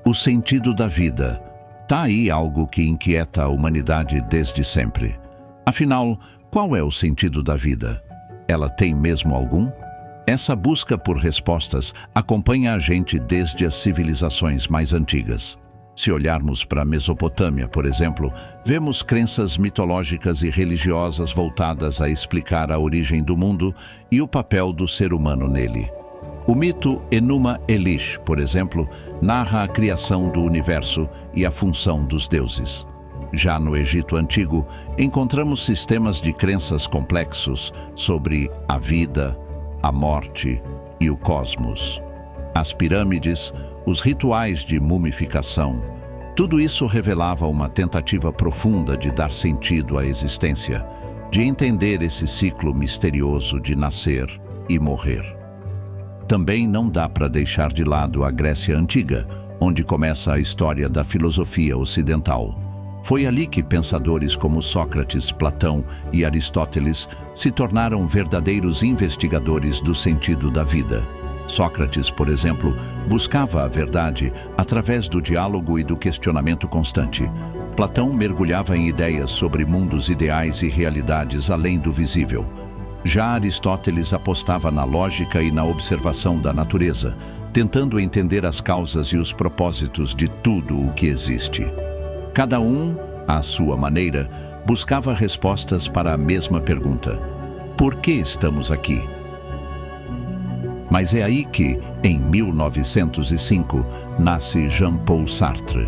O sentido da vida. Tá aí algo que inquieta a humanidade desde sempre. Afinal, qual é o sentido da vida? Ela tem mesmo algum? Essa busca por respostas acompanha a gente desde as civilizações mais antigas. Se olharmos para a Mesopotâmia, por exemplo, vemos crenças mitológicas e religiosas voltadas a explicar a origem do mundo e o papel do ser humano nele. O mito Enuma Elish, por exemplo, narra a criação do universo e a função dos deuses. Já no Egito Antigo, encontramos sistemas de crenças complexos sobre a vida, a morte e o cosmos. As pirâmides, os rituais de mumificação, tudo isso revelava uma tentativa profunda de dar sentido à existência, de entender esse ciclo misterioso de nascer e morrer. Também não dá para deixar de lado a Grécia Antiga, onde começa a história da filosofia ocidental. Foi ali que pensadores como Sócrates, Platão e Aristóteles se tornaram verdadeiros investigadores do sentido da vida. Sócrates, por exemplo, buscava a verdade através do diálogo e do questionamento constante. Platão mergulhava em ideias sobre mundos ideais e realidades além do visível. Já Aristóteles apostava na lógica e na observação da natureza, tentando entender as causas e os propósitos de tudo o que existe. Cada um, à sua maneira, buscava respostas para a mesma pergunta: por que estamos aqui? Mas é aí que, em 1905, nasce Jean-Paul Sartre.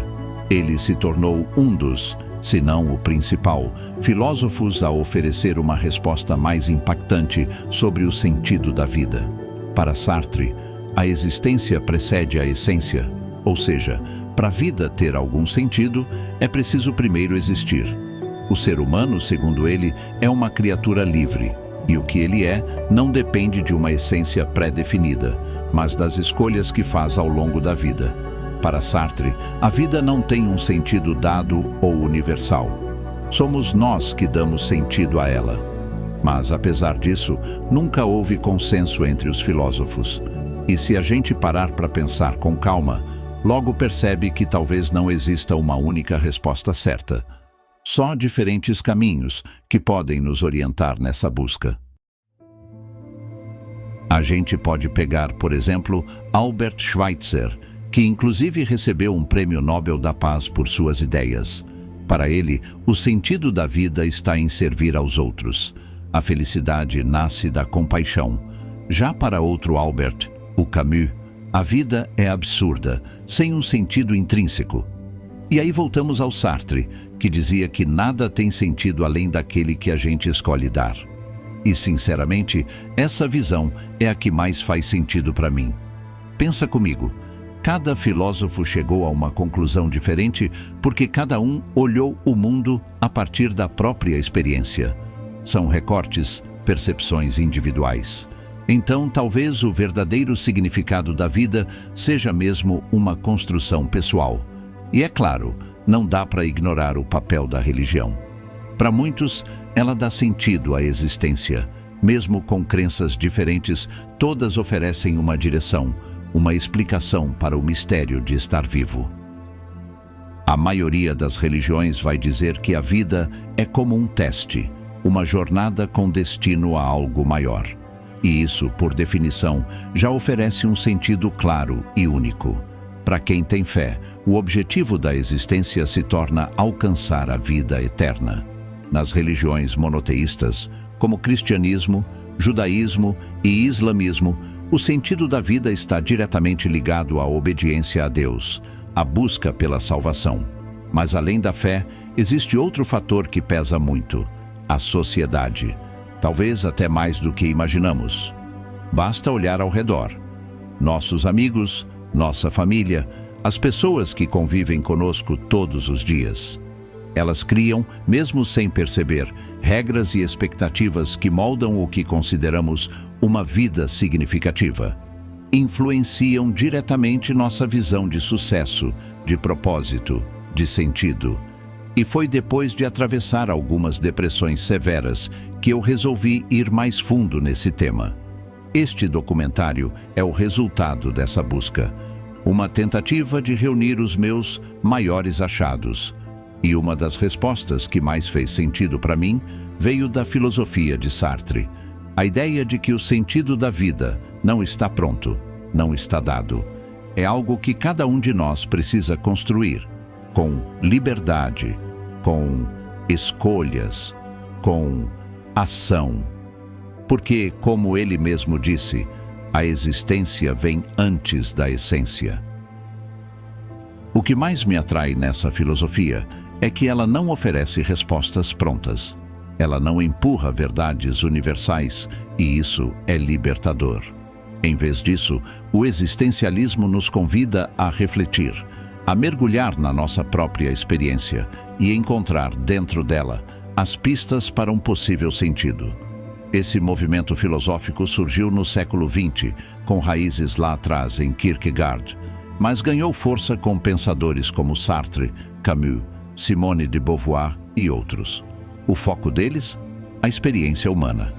Ele se tornou um dos, se não o principal, filósofos a oferecer uma resposta mais impactante sobre o sentido da vida. Para Sartre, a existência precede a essência, ou seja, para a vida ter algum sentido, é preciso primeiro existir. O ser humano, segundo ele, é uma criatura livre, e o que ele é não depende de uma essência pré-definida, mas das escolhas que faz ao longo da vida. Para Sartre, a vida não tem um sentido dado ou universal. Somos nós que damos sentido a ela. Mas, apesar disso, nunca houve consenso entre os filósofos. E se a gente parar para pensar com calma, logo percebe que talvez não exista uma única resposta certa. Só diferentes caminhos que podem nos orientar nessa busca. A gente pode pegar, por exemplo, Albert Schweitzer, que inclusive recebeu um prêmio Nobel da Paz por suas ideias. Para ele, o sentido da vida está em servir aos outros. A felicidade nasce da compaixão. Já para outro Albert, o Camus, a vida é absurda, sem um sentido intrínseco. E aí voltamos ao Sartre, que dizia que nada tem sentido além daquele que a gente escolhe dar. E, sinceramente, essa visão é a que mais faz sentido para mim. Pensa comigo. Cada filósofo chegou a uma conclusão diferente porque cada um olhou o mundo a partir da própria experiência. São recortes, percepções individuais. Então, talvez o verdadeiro significado da vida seja mesmo uma construção pessoal. E é claro, não dá para ignorar o papel da religião. Para muitos, ela dá sentido à existência. Mesmo com crenças diferentes, todas oferecem uma direção, uma explicação para o mistério de estar vivo. A maioria das religiões vai dizer que a vida é como um teste, uma jornada com destino a algo maior. E isso, por definição, já oferece um sentido claro e único. Para quem tem fé, o objetivo da existência se torna alcançar a vida eterna. Nas religiões monoteístas, como cristianismo, judaísmo e islamismo, o sentido da vida está diretamente ligado à obediência a Deus, à busca pela salvação. Mas além da fé, existe outro fator que pesa muito: a sociedade. Talvez até mais do que imaginamos. Basta olhar ao redor. Nossos amigos, nossa família, as pessoas que convivem conosco todos os dias. Elas criam, mesmo sem perceber, regras e expectativas que moldam o que consideramos uma vida significativa. Influenciam diretamente nossa visão de sucesso, de propósito, de sentido. E foi depois de atravessar algumas depressões severas que eu resolvi ir mais fundo nesse tema. Este documentário é o resultado dessa busca. uma tentativa de reunir os meus maiores achados. E uma das respostas que mais fez sentido para mim veio da filosofia de Sartre. A ideia de que o sentido da vida não está pronto, não está dado. É algo que cada um de nós precisa construir, com liberdade, com escolhas, com ação. Porque, como ele mesmo disse, a existência vem antes da essência. O que mais me atrai nessa filosofia é que ela não oferece respostas prontas. Ela não empurra verdades universais, e isso é libertador. Em vez disso, o existencialismo nos convida a refletir, a mergulhar na nossa própria experiência e encontrar dentro dela as pistas para um possível sentido. Esse movimento filosófico surgiu no século XX, com raízes lá atrás em Kierkegaard, mas ganhou força com pensadores como Sartre, Camus, Simone de Beauvoir e outros. O foco deles? A experiência humana.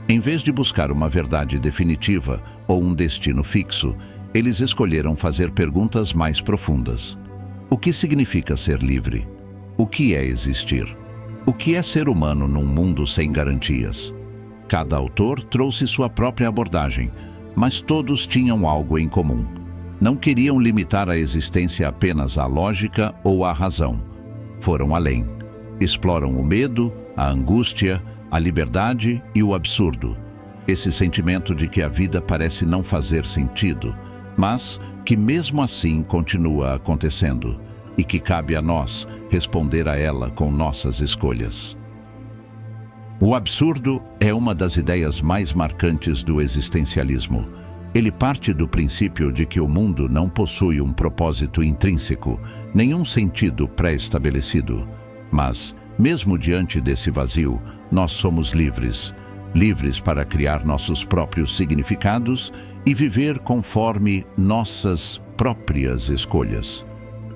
Em vez de buscar uma verdade definitiva ou um destino fixo, eles escolheram fazer perguntas mais profundas. O que significa ser livre? O que é existir? O que é ser humano num mundo sem garantias? Cada autor trouxe sua própria abordagem, mas todos tinham algo em comum. Não queriam limitar a existência apenas à lógica ou à razão. Foram além. Exploram o medo, a angústia, a liberdade e o absurdo. Esse sentimento de que a vida parece não fazer sentido, mas que mesmo assim continua acontecendo, e que cabe a nós responder a ela com nossas escolhas. O absurdo é uma das ideias mais marcantes do existencialismo. Ele parte do princípio de que o mundo não possui um propósito intrínseco, nenhum sentido pré-estabelecido. Mas, mesmo diante desse vazio, nós somos livres. Livres para criar nossos próprios significados e viver conforme nossas próprias escolhas.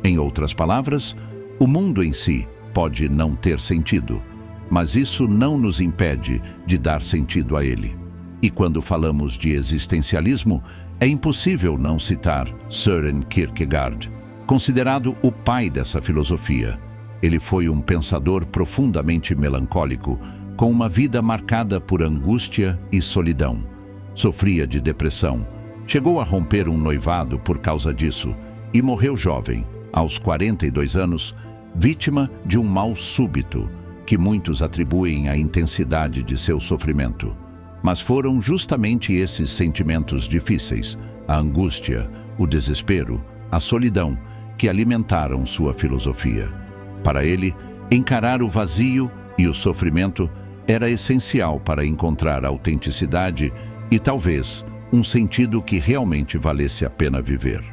Em outras palavras, o mundo em si pode não ter sentido, mas isso não nos impede de dar sentido a ele. E quando falamos de existencialismo, é impossível não citar Søren Kierkegaard, considerado o pai dessa filosofia. Ele foi um pensador profundamente melancólico, com uma vida marcada por angústia e solidão. Sofria de depressão, chegou a romper um noivado por causa disso e morreu jovem, aos 42 anos, vítima de um mal súbito, que muitos atribuem à intensidade de seu sofrimento. Mas foram justamente esses sentimentos difíceis, a angústia, o desespero, a solidão, que alimentaram sua filosofia. Para ele, encarar o vazio e o sofrimento era essencial para encontrar autenticidade e, talvez, um sentido que realmente valesse a pena viver.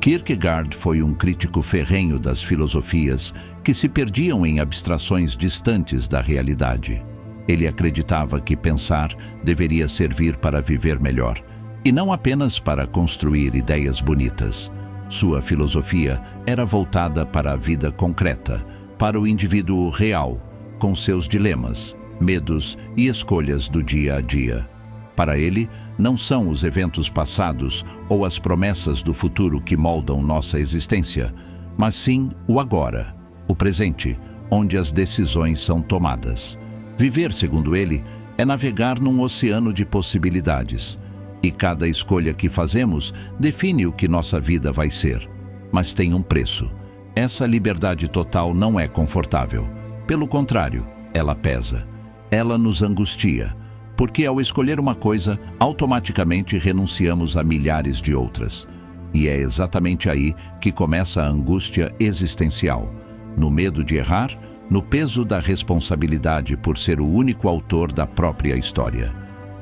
Kierkegaard foi um crítico ferrenho das filosofias que se perdiam em abstrações distantes da realidade. Ele acreditava que pensar deveria servir para viver melhor, e não apenas para construir ideias bonitas. Sua filosofia era voltada para a vida concreta, para o indivíduo real, com seus dilemas, medos e escolhas do dia a dia. Para ele, não são os eventos passados ou as promessas do futuro que moldam nossa existência, mas sim o agora, o presente, onde as decisões são tomadas. Viver, segundo ele, é navegar num oceano de possibilidades. E cada escolha que fazemos define o que nossa vida vai ser. Mas tem um preço. Essa liberdade total não é confortável. Pelo contrário, ela pesa. Ela nos angustia. Porque ao escolher uma coisa, automaticamente renunciamos a milhares de outras. E é exatamente aí que começa a angústia existencial. No medo de errar, no peso da responsabilidade por ser o único autor da própria história.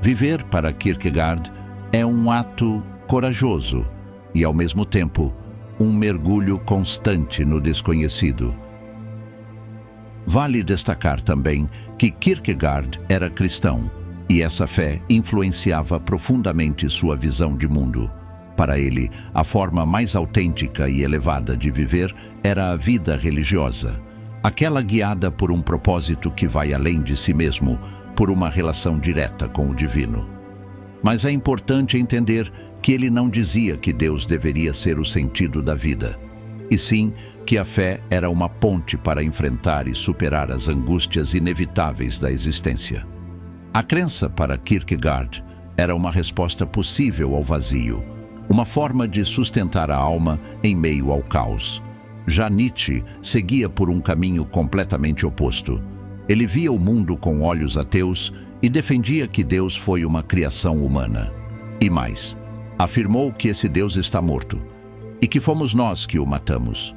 Viver, para Kierkegaard, é um ato corajoso e, ao mesmo tempo, um mergulho constante no desconhecido. Vale destacar também que Kierkegaard era cristão e essa fé influenciava profundamente sua visão de mundo. Para ele, a forma mais autêntica e elevada de viver era a vida religiosa, aquela guiada por um propósito que vai além de si mesmo, por uma relação direta com o divino. Mas é importante entender que ele não dizia que Deus deveria ser o sentido da vida, e sim que a fé era uma ponte para enfrentar e superar as angústias inevitáveis da existência. A crença para Kierkegaard era uma resposta possível ao vazio, uma forma de sustentar a alma em meio ao caos. Já Nietzsche seguia por um caminho completamente oposto. Ele via o mundo com olhos ateus e defendia que Deus foi uma criação humana. E mais, afirmou que esse Deus está morto e que fomos nós que o matamos.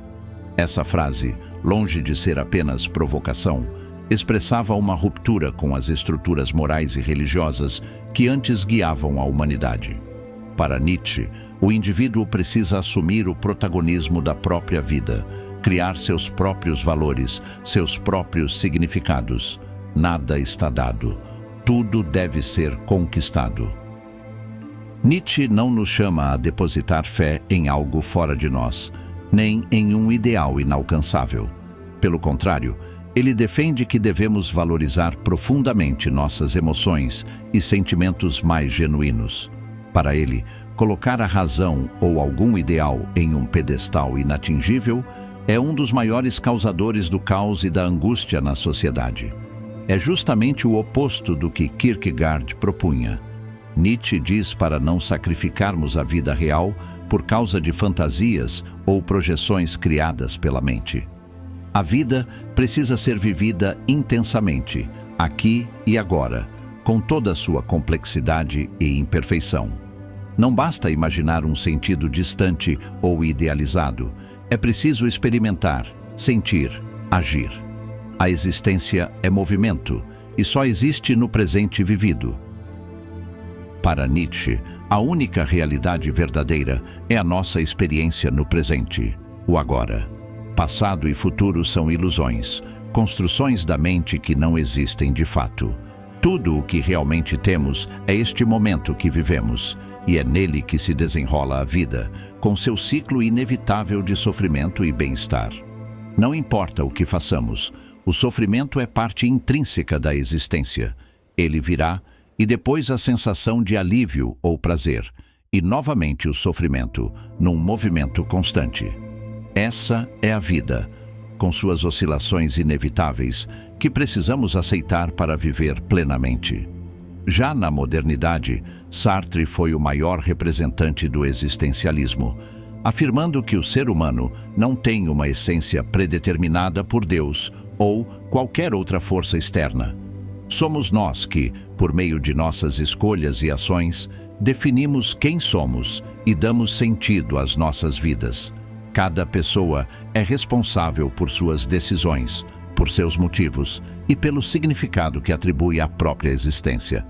Essa frase, longe de ser apenas provocação, expressava uma ruptura com as estruturas morais e religiosas que antes guiavam a humanidade. Para Nietzsche, o indivíduo precisa assumir o protagonismo da própria vida, criar seus próprios valores, seus próprios significados. Nada está dado, tudo deve ser conquistado. Nietzsche não nos chama a depositar fé em algo fora de nós, nem em um ideal inalcançável. Pelo contrário, ele defende que devemos valorizar profundamente nossas emoções e sentimentos mais genuínos. Para ele, colocar a razão ou algum ideal em um pedestal inatingível é um dos maiores causadores do caos e da angústia na sociedade. É justamente o oposto do que Kierkegaard propunha. Nietzsche diz para não sacrificarmos a vida real por causa de fantasias ou projeções criadas pela mente. A vida precisa ser vivida intensamente, aqui e agora, com toda a sua complexidade e imperfeição. Não basta imaginar um sentido distante ou idealizado. É preciso experimentar, sentir, agir. A existência é movimento e só existe no presente vivido. Para Nietzsche, a única realidade verdadeira é a nossa experiência no presente, o agora. Passado e futuro são ilusões, construções da mente que não existem de fato. Tudo o que realmente temos é este momento que vivemos, e é nele que se desenrola a vida, com seu ciclo inevitável de sofrimento e bem-estar. Não importa o que façamos, o sofrimento é parte intrínseca da existência. Ele virá, e depois a sensação de alívio ou prazer, e novamente o sofrimento, num movimento constante. Essa é a vida, com suas oscilações inevitáveis, que precisamos aceitar para viver plenamente. Já na modernidade, Sartre foi o maior representante do existencialismo, afirmando que o ser humano não tem uma essência predeterminada por Deus ou qualquer outra força externa. Somos nós que, por meio de nossas escolhas e ações, definimos quem somos e damos sentido às nossas vidas. Cada pessoa é responsável por suas decisões, por seus motivos e pelo significado que atribui à própria existência.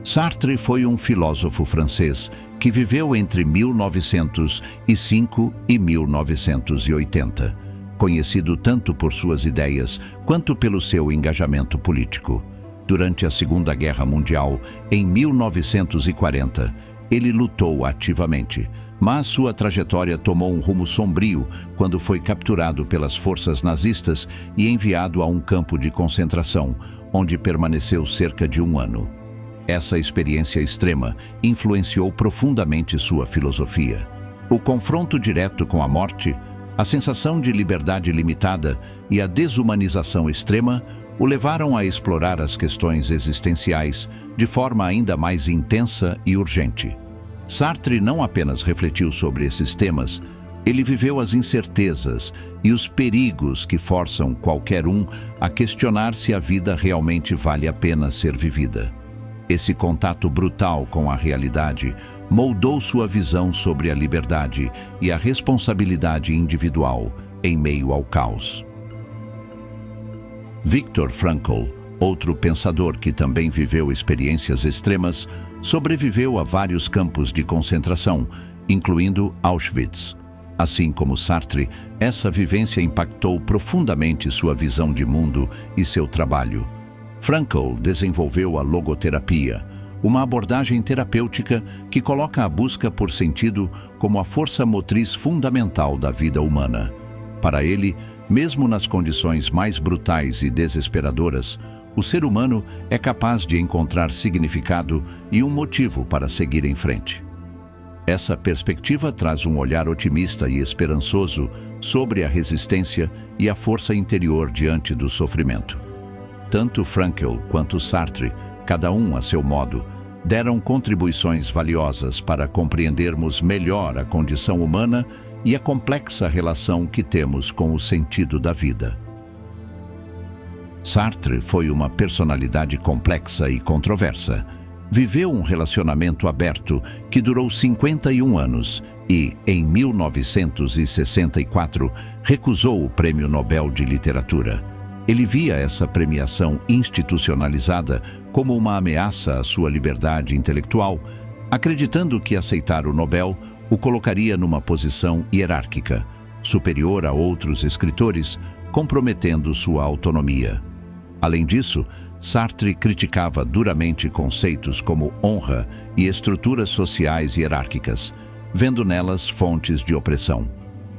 Sartre foi um filósofo francês que viveu entre 1905 e 1980, conhecido tanto por suas ideias quanto pelo seu engajamento político. Durante a Segunda Guerra Mundial, em 1940, ele lutou ativamente, mas sua trajetória tomou um rumo sombrio quando foi capturado pelas forças nazistas e enviado a um campo de concentração, onde permaneceu cerca de 1 ano. Essa experiência extrema influenciou profundamente sua filosofia. O confronto direto com a morte, a sensação de liberdade limitada e a desumanização extrema o levaram a explorar as questões existenciais de forma ainda mais intensa e urgente. Sartre não apenas refletiu sobre esses temas, ele viveu as incertezas e os perigos que forçam qualquer um a questionar se a vida realmente vale a pena ser vivida. Esse contato brutal com a realidade moldou sua visão sobre a liberdade e a responsabilidade individual em meio ao caos. Viktor Frankl, outro pensador que também viveu experiências extremas, sobreviveu a vários campos de concentração, incluindo Auschwitz. Assim como Sartre, essa vivência impactou profundamente sua visão de mundo e seu trabalho. Frankl desenvolveu a logoterapia, uma abordagem terapêutica que coloca a busca por sentido como a força motriz fundamental da vida humana. Para ele, mesmo nas condições mais brutais e desesperadoras, o ser humano é capaz de encontrar significado e um motivo para seguir em frente. Essa perspectiva traz um olhar otimista e esperançoso sobre a resistência e a força interior diante do sofrimento. Tanto Frankl quanto Sartre, cada um a seu modo, deram contribuições valiosas para compreendermos melhor a condição humana e a complexa relação que temos com o sentido da vida. Sartre foi uma personalidade complexa e controversa. Viveu um relacionamento aberto que durou 51 anos e, em 1964, recusou o Prêmio Nobel de Literatura. Ele via essa premiação institucionalizada como uma ameaça à sua liberdade intelectual, acreditando que aceitar o Nobel o colocaria numa posição hierárquica, superior a outros escritores, comprometendo sua autonomia. Além disso, Sartre criticava duramente conceitos como honra e estruturas sociais hierárquicas, vendo nelas fontes de opressão.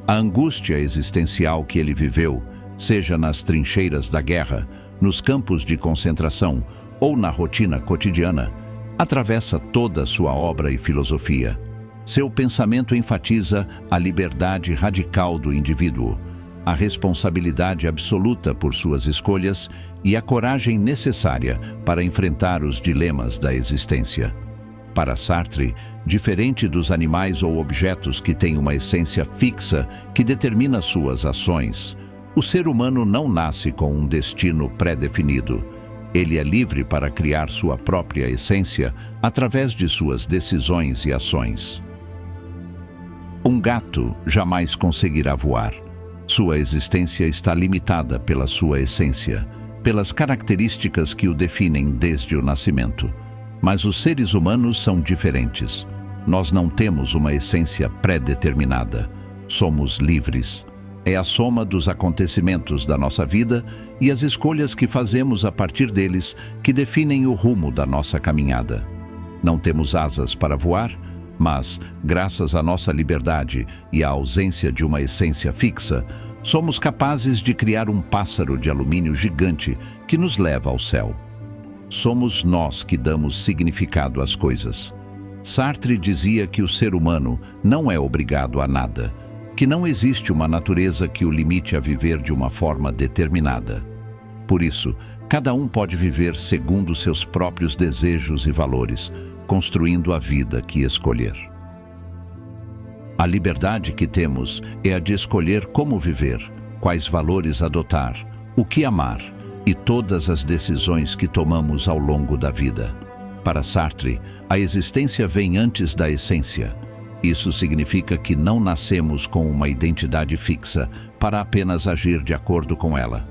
A angústia existencial que ele viveu, seja nas trincheiras da guerra, nos campos de concentração ou na rotina cotidiana, atravessa toda a sua obra e filosofia. Seu pensamento enfatiza a liberdade radical do indivíduo, a responsabilidade absoluta por suas escolhas e a coragem necessária para enfrentar os dilemas da existência. Para Sartre, diferente dos animais ou objetos que têm uma essência fixa que determina suas ações, o ser humano não nasce com um destino pré-definido. Ele é livre para criar sua própria essência através de suas decisões e ações. Um gato jamais conseguirá voar. Sua existência está limitada pela sua essência, pelas características que o definem desde o nascimento. Mas os seres humanos são diferentes. Nós não temos uma essência pré-determinada. Somos livres. É a soma dos acontecimentos da nossa vida e as escolhas que fazemos a partir deles que definem o rumo da nossa caminhada. Não temos asas para voar, mas, graças à nossa liberdade e à ausência de uma essência fixa, somos capazes de criar um pássaro de alumínio gigante que nos leva ao céu. Somos nós que damos significado às coisas. Sartre dizia que o ser humano não é obrigado a nada, que não existe uma natureza que o limite a viver de uma forma determinada. Por isso, cada um pode viver segundo seus próprios desejos e valores, construindo a vida que escolher. A liberdade que temos é a de escolher como viver, quais valores adotar, o que amar e todas as decisões que tomamos ao longo da vida. Para Sartre, a existência vem antes da essência. Isso significa que não nascemos com uma identidade fixa para apenas agir de acordo com ela.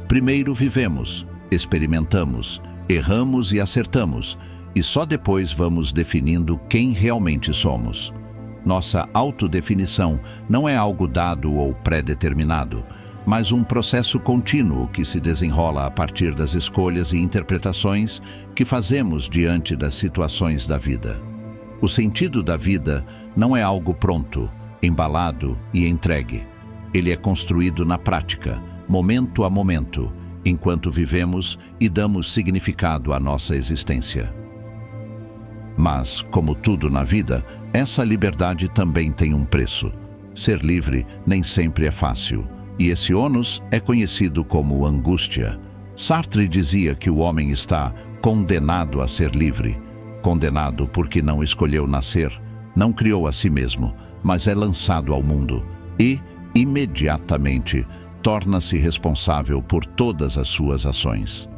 Primeiro vivemos, experimentamos, erramos e acertamos, e só depois vamos definindo quem realmente somos. Nossa autodefinição não é algo dado ou pré-determinado, mas um processo contínuo que se desenrola a partir das escolhas e interpretações que fazemos diante das situações da vida. O sentido da vida não é algo pronto, embalado e entregue. Ele é construído na prática, momento a momento, enquanto vivemos e damos significado à nossa existência. Mas, como tudo na vida, essa liberdade também tem um preço. Ser livre nem sempre é fácil, e esse ônus é conhecido como angústia. Sartre dizia que o homem está condenado a ser livre, condenado porque não escolheu nascer, não criou a si mesmo, mas é lançado ao mundo e, imediatamente, torna-se responsável por todas as suas ações.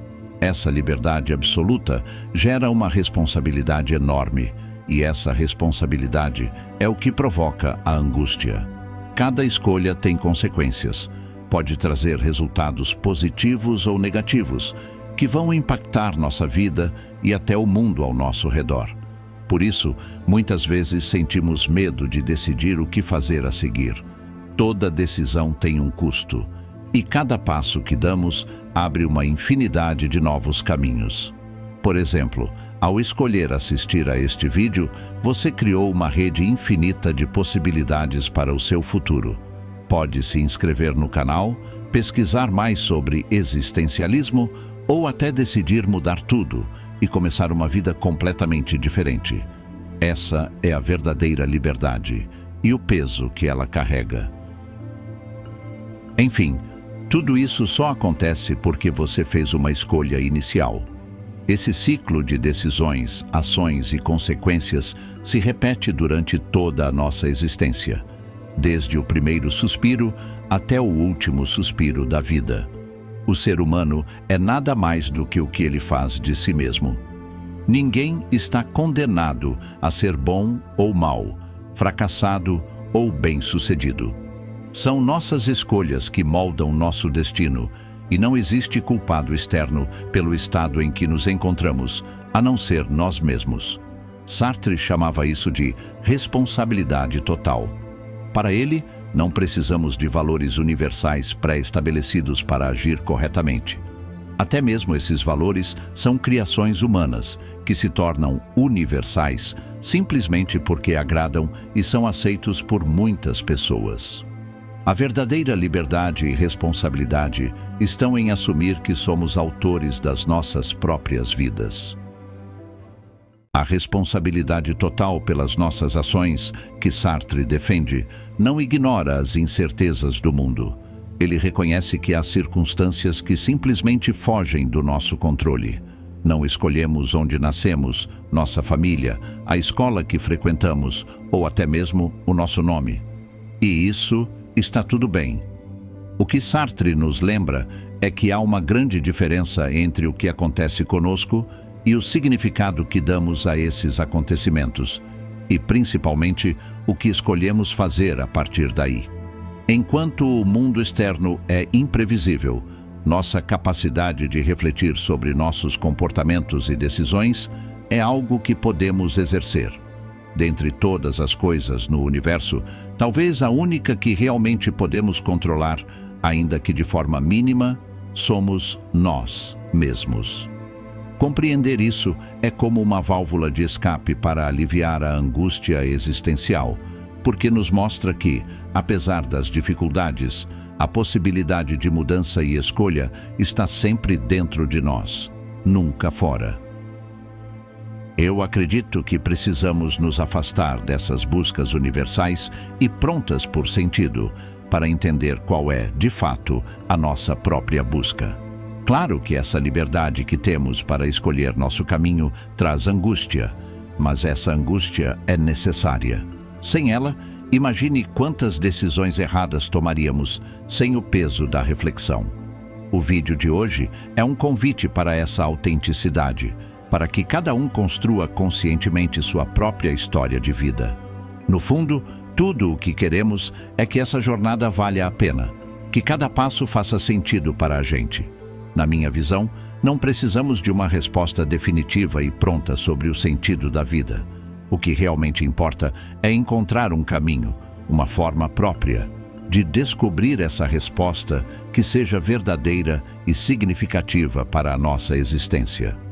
Essa liberdade absoluta gera uma responsabilidade enorme, e essa responsabilidade é o que provoca a angústia. Cada escolha tem consequências, pode trazer resultados positivos ou negativos, que vão impactar nossa vida e até o mundo ao nosso redor. Por isso, muitas vezes sentimos medo de decidir o que fazer a seguir. Toda decisão tem um custo, e cada passo que damos abre uma infinidade de novos caminhos. Por exemplo, ao escolher assistir a este vídeo, você criou uma rede infinita de possibilidades para o seu futuro. Pode se inscrever no canal, pesquisar mais sobre existencialismo ou até decidir mudar tudo e começar uma vida completamente diferente. Essa é a verdadeira liberdade e o peso que ela carrega. Enfim, tudo isso só acontece porque você fez uma escolha inicial. Esse ciclo de decisões, ações e consequências se repete durante toda a nossa existência, desde o primeiro suspiro até o último suspiro da vida. O ser humano é nada mais do que o que ele faz de si mesmo. Ninguém está condenado a ser bom ou mau, fracassado ou bem-sucedido. São nossas escolhas que moldam nosso destino, e não existe culpado externo pelo estado em que nos encontramos, a não ser nós mesmos. Sartre chamava isso de responsabilidade total. Para ele, não precisamos de valores universais pré-estabelecidos para agir corretamente. Até mesmo esses valores são criações humanas, que se tornam universais simplesmente porque agradam e são aceitos por muitas pessoas. A verdadeira liberdade e responsabilidade estão em assumir que somos autores das nossas próprias vidas. A responsabilidade total pelas nossas ações, que Sartre defende, não ignora as incertezas do mundo. Ele reconhece que há circunstâncias que simplesmente fogem do nosso controle. Não escolhemos onde nascemos, nossa família, a escola que frequentamos ou até mesmo o nosso nome. E isso está tudo bem. O que Sartre nos lembra é que há uma grande diferença entre o que acontece conosco e o significado que damos a esses acontecimentos, e principalmente o que escolhemos fazer a partir daí. Enquanto o mundo externo é imprevisível, nossa capacidade de refletir sobre nossos comportamentos e decisões é algo que podemos exercer. Dentre todas as coisas no universo, talvez a única que realmente podemos controlar, ainda que de forma mínima, somos nós mesmos. Compreender isso é como uma válvula de escape para aliviar a angústia existencial, porque nos mostra que, apesar das dificuldades, a possibilidade de mudança e escolha está sempre dentro de nós, nunca fora. Eu acredito que precisamos nos afastar dessas buscas universais e prontas por sentido, para entender qual é, de fato, a nossa própria busca. Claro que essa liberdade que temos para escolher nosso caminho traz angústia, mas essa angústia é necessária. Sem ela, imagine quantas decisões erradas tomaríamos sem o peso da reflexão. O vídeo de hoje é um convite para essa autenticidade, para que cada um construa conscientemente sua própria história de vida. No fundo, tudo o que queremos é que essa jornada valha a pena, que cada passo faça sentido para a gente. Na minha visão, não precisamos de uma resposta definitiva e pronta sobre o sentido da vida. O que realmente importa é encontrar um caminho, uma forma própria, de descobrir essa resposta que seja verdadeira e significativa para a nossa existência.